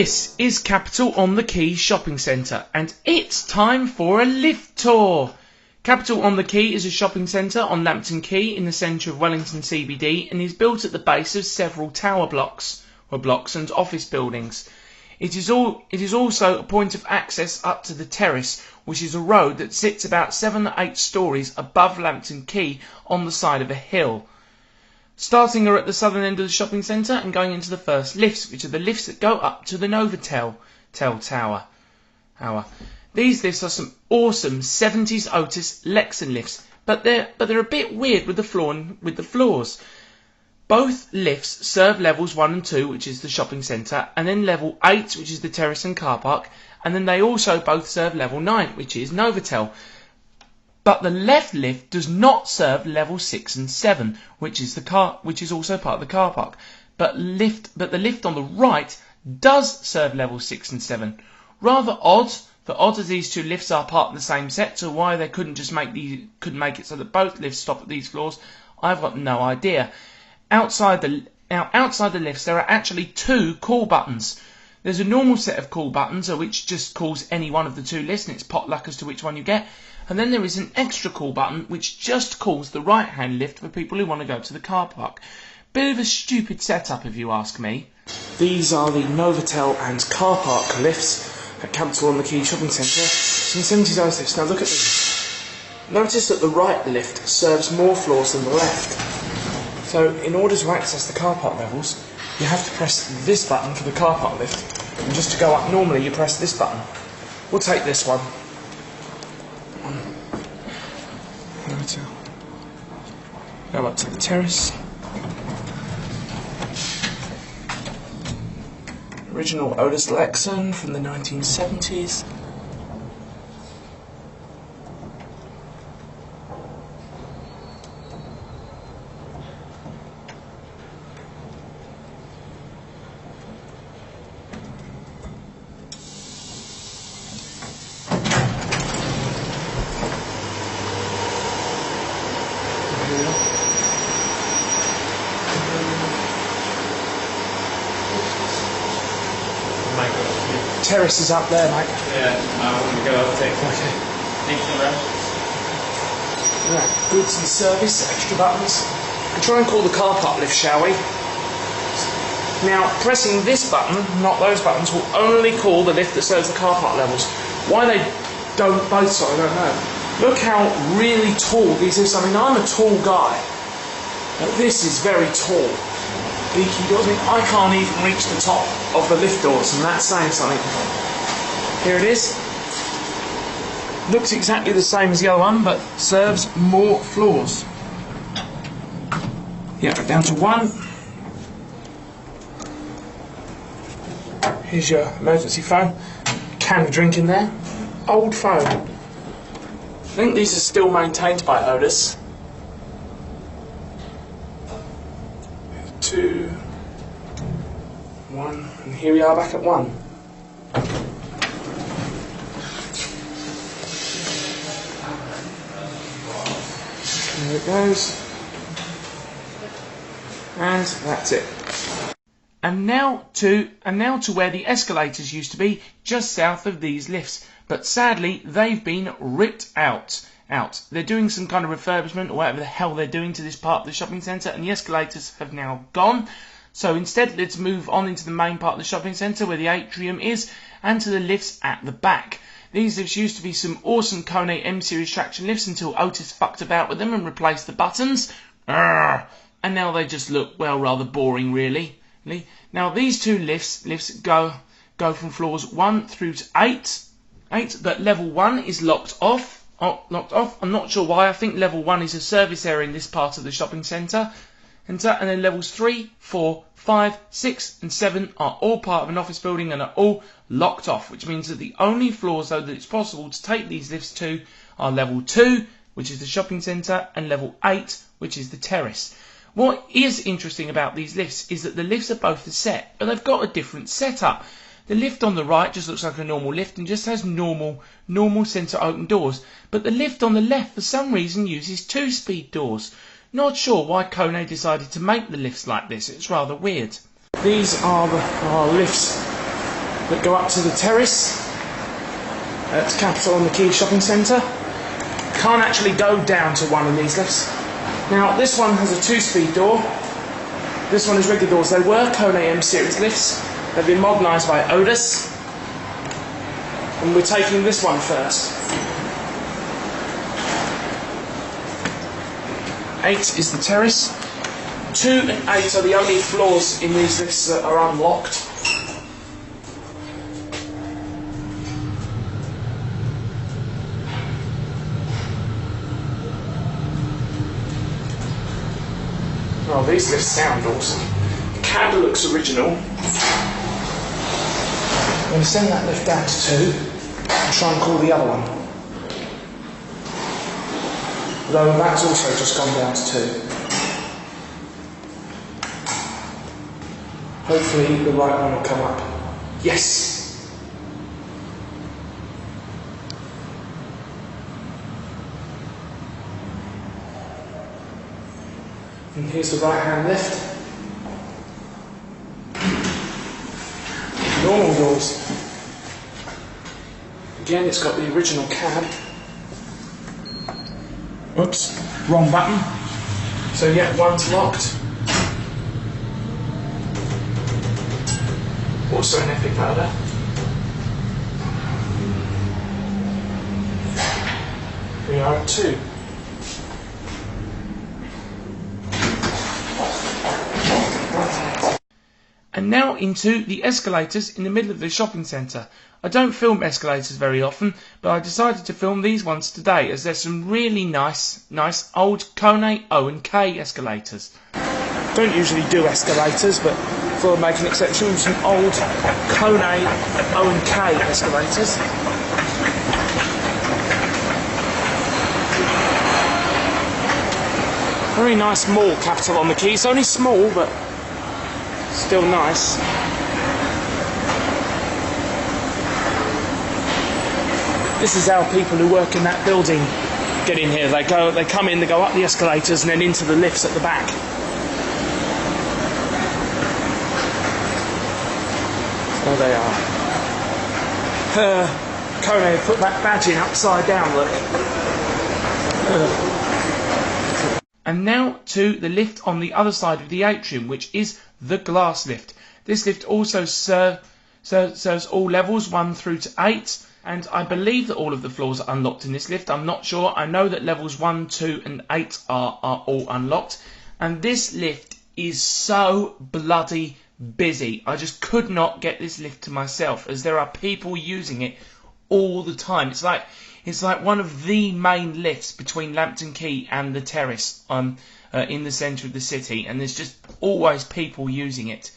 This is Capital on the Quay shopping centre, and it's time for a lift tour. Capital on the Quay is a shopping centre on Lambton Quay in the centre of Wellington CBD and is built at the base of several tower blocks and office buildings. It is also a point of access up to the terrace, which is a road that sits about 7 or 8 stories above Lambton Quay on the side of a hill. Starting at the southern end of the shopping centre and going into the first lifts, which are the lifts that go up to the Novotel Tower. These lifts are some awesome 70s Otis Lexan lifts, but they're a bit weird with the floors. Both lifts serve levels 1 and 2, which is the shopping centre, and then level 8, which is the terrace and car park, and then they also both serve level 9, which is Novotel. But the left lift does not serve level 6 and 7, which is also part of the car park. But the lift on the right does serve level 6 and 7. Rather odd, as these two lifts are part of the same set, so why they couldn't make it so that both lifts stop at these floors, I've got no idea. Outside the lifts there are actually 2 call buttons. There's a normal set of call buttons, which just calls any one of the 2 lifts, and it's potluck as to which one you get. And then there is an extra call button which just calls the right hand lift for people who want to go to the car park. Bit of a stupid setup if you ask me. These are the Novotel and car park lifts at Capital on the Quay shopping centre. Some 70s Otis lifts. Now look at these. Notice that the right lift serves more floors than the left. So in order to access the car park levels, you have to press this button for the car park lift. And just to go up normally you press this button. We'll take this one. Go up to the terrace. Original Otis Lexan from the 1970s. Terrace is up there, mate. Yeah, I want to go up there. Okay. Thank you, man. Right, goods and service, extra buttons. We'll try and call the car park lift, shall we? Now, pressing this button, not those buttons, will only call the lift that serves the car park levels. Why they don't both so I don't know. Look how really tall these are. I mean, I'm a tall guy, but this is very tall. Beaky doors. I can't even reach the top of the lift doors, and that's saying something. Here it is. Looks exactly the same as the other one, but serves more floors. Yeah, down to 1. Here's your emergency phone. Can of drink in there. Old phone. I think these are still maintained by Otis. 2, 1, and here we are back at 1. There it goes. And that's it. And now to where the escalators used to be, just south of these lifts. But sadly, they've been ripped out. They're doing some kind of refurbishment or whatever the hell they're doing to this part of the shopping centre, and the escalators have now gone. So instead, let's move on into the main part of the shopping centre where the atrium is, and to the lifts at the back. These lifts used to be some awesome Quay M-Series traction lifts until Otis fucked about with them and replaced the buttons. And now they just look, well, rather boring, really. Now these 2 lifts go from floors 1 through to 8, but level 1 is locked off. I'm not sure why. I think level 1 is a service area in this part of the shopping centre. And then levels 3, 4, 5, 6 and 7 are all part of an office building and are all locked off, which means that the only floors though that it's possible to take these lifts to are level 2, which is the shopping centre, and level 8, which is the terrace. What is interesting about these lifts is that the lifts are both a set, but they've got a different setup. The lift on the right just looks like a normal lift and just has normal centre open doors. But the lift on the left for some reason uses 2-speed doors. Not sure why Quay decided to make the lifts like this. It's rather weird. These are our lifts that go up to the terrace at Capital on the Quay shopping centre. Can't actually go down to one of these lifts. Now this one has a 2-speed door. This one is regular doors. They were Quay M series lifts. They've been modernised by Otis. And we're taking this one first. 8 is the terrace. 2 and 8 are the only floors in these lifts that are unlocked. Oh, these lifts sound awesome. The cab looks original. I'm going to send that lift down to 2 and try and call the other one. Though that's also just gone down to 2. Hopefully the right one will come up. Yes! And here's the right hand lift. Normal doors. Again, it's got the original cab. Oops, wrong button. So yeah, one's locked. Also an epic ladder. We are at 2. And now into the escalators in the middle of the shopping centre. I don't film escalators very often, but I decided to film these ones today as there's some really nice old Quay O&K escalators. Don't usually do escalators, but thought I'd make an exception with some old Quay O&K escalators. Very nice mall, Capital on the Quay. It's only small, but still nice. This is how people who work in that building get in here. They come in, they go up the escalators and then into the lifts at the back. There they are. Quay put that badge in upside down, look. And now to the lift on the other side of the atrium, which is the glass lift. This lift also serves all levels 1 through to 8, and I believe that all of the floors are unlocked in this lift. I'm not sure. I know that levels 1, 2 and 8 are all unlocked, and this lift is so bloody busy. I just could not get this lift to myself, as there are people using it all the time. It's like one of the main lifts between Lambton Quay and the terrace in the centre of the city, and there's just always people using it.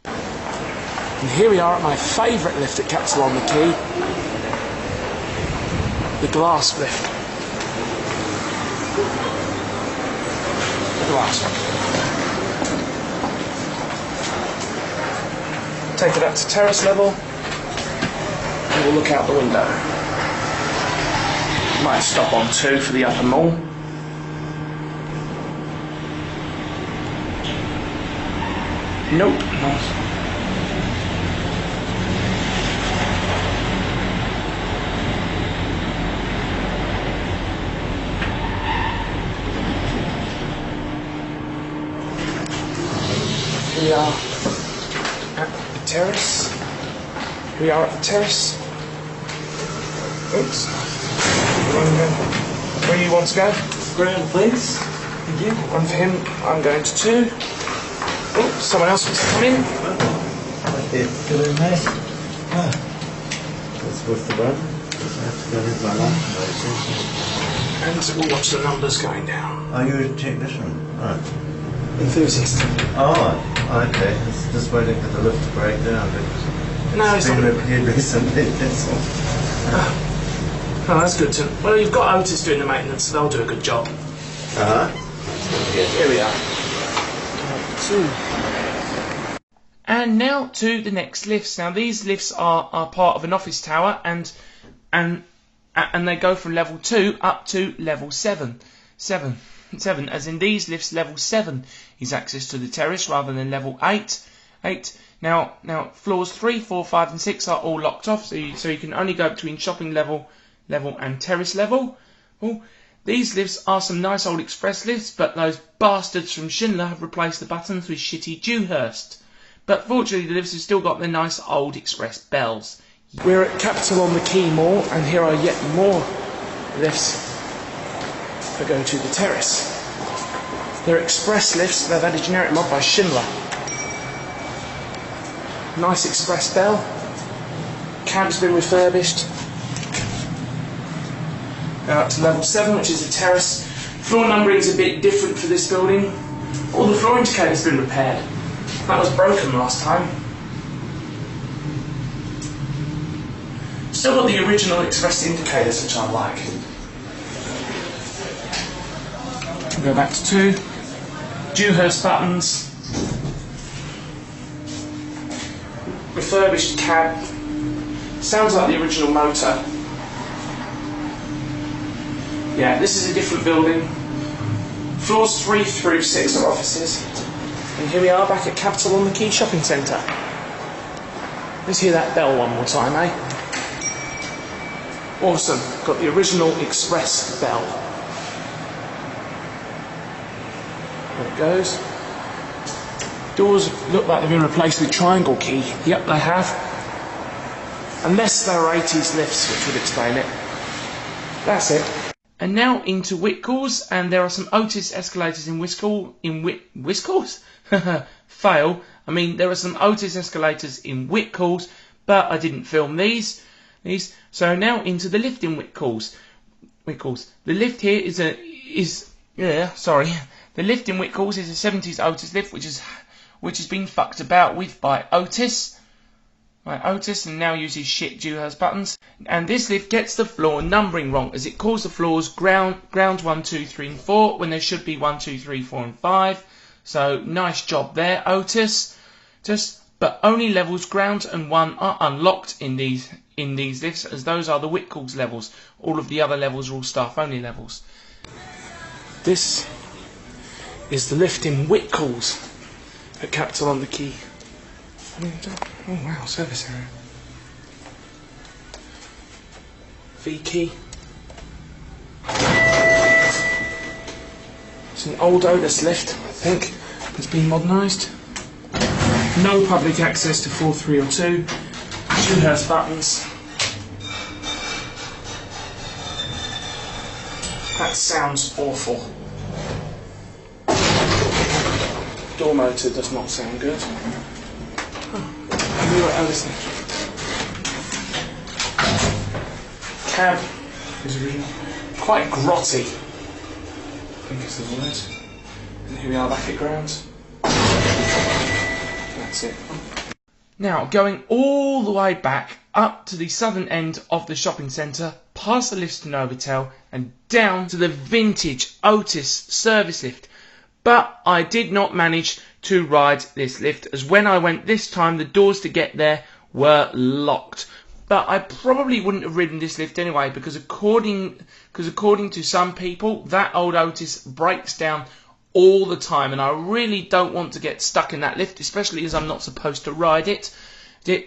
And here we are at my favourite lift at Capital on the Quay, the glass lift. The glass one. Take it up to terrace level, and we'll look out the window. Might stop on 2 for the upper mall. Nope. We are at the terrace. Oops. Where do you want to go? Ground, please. Thank you. One for him. I'm going to 2. Oh, someone else wants to come in. Thank you. Good evening, mate. That's worth the run. Just have to go in my lunch. And we'll watch the numbers going down. Are you a technician? Right. Enthusiast. Oh, okay. It's just waiting for the lift to break down. No, it's been repaired recently, that's all. Oh, that's good too. Well, you've got Otis doing the maintenance, so they'll do a good job. Here we are. 2. And now to the next lifts. Now these lifts are part of an office tower, and they go from level 2 up to level 7. 7, as in these lifts, level 7 is access to the terrace rather than level 8. Now floors 3, 4, 5 and 6 are all locked off, so you can only go between shopping level and terrace level. Well, these lifts are some nice old express lifts, but those bastards from Schindler have replaced the buttons with shitty Dewhurst. But fortunately the lifts have still got their nice old express bells. We're at Capital on the Quay Mall, and here are yet more lifts that go to the terrace. They're express lifts. They've had a generic mod by Schindler. Nice express bell. Cab's been refurbished. Now up to level 7, which is a terrace. Floor numbering is a bit different for this building. All the floor indicators have been repaired. That was broken last time. Still got the original express indicators, which I like. Go back to 2. Dewhurst buttons. Refurbished cab. Sounds like the original motor. Yeah, this is a different building. Floors 3 through 6 are offices. And here we are back at Capital on the Quay Shopping Centre. Let's hear that bell one more time, eh? Awesome. Got the original express bell. There it goes. Doors look like they've been replaced with triangle key. Yep, they have. Unless they're 80s lifts, which would explain it. That's it. And now into Whitcoulls, and there are some Otis escalators in Whitcoulls? Fail. I mean, there are some Otis escalators in Whitcoulls, but I didn't film these. So now into the lift in Whitcoulls. The lift here The lift in Whitcoulls is a 70s Otis lift, which has been fucked about with by Otis. And now uses shit Dewhurst buttons. And this lift gets the floor numbering wrong, as it calls the floors ground 1, 2, 3 and 4 when there should be 1, 2, 3, 4 and 5. So nice job there, Otis. But only levels ground and 1 are unlocked in these lifts, as those are the Whitcoulls levels. All of the other levels are all staff only levels. This is the lift in Whitcoulls at Capital on the Quay. Oh wow, service area. V key. It's an old Otis lift, I think. It's been modernised. No public access to 4, 3 or 2. Dewhurst buttons. That sounds awful. Door motor does not sound good. Cab is original. Quite grotty, I think is the word. And here we are back at grounds. That's it. Now, going all the way back up to the southern end of the shopping centre, past the lifts to Novotel, and down to the vintage Otis service lift. But I did not manage to ride this lift, as when I went this time the doors to get there were locked. But I probably wouldn't have ridden this lift anyway, because according to some people, that old Otis breaks down all the time, and I really don't want to get stuck in that lift, especially as I'm not supposed to ride it.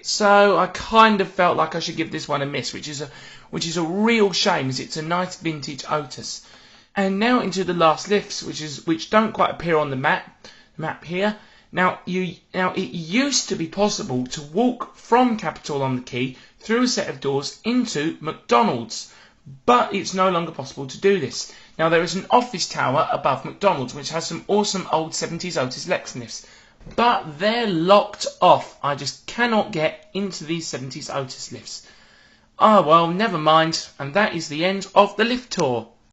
So I kind of felt like I should give this one a miss, which is a real shame, as it's a nice vintage Otis. And now into the last lifts, which don't quite appear on the map here. Now it used to be possible to walk from Capital on the Quay through a set of doors into McDonald's, but it's no longer possible to do this. Now there is an office tower above McDonald's which has some awesome old 70s Otis Lex lifts, but they're locked off. I just cannot get into these 70s Otis lifts. Ah well, never mind, and that is the end of the lift tour.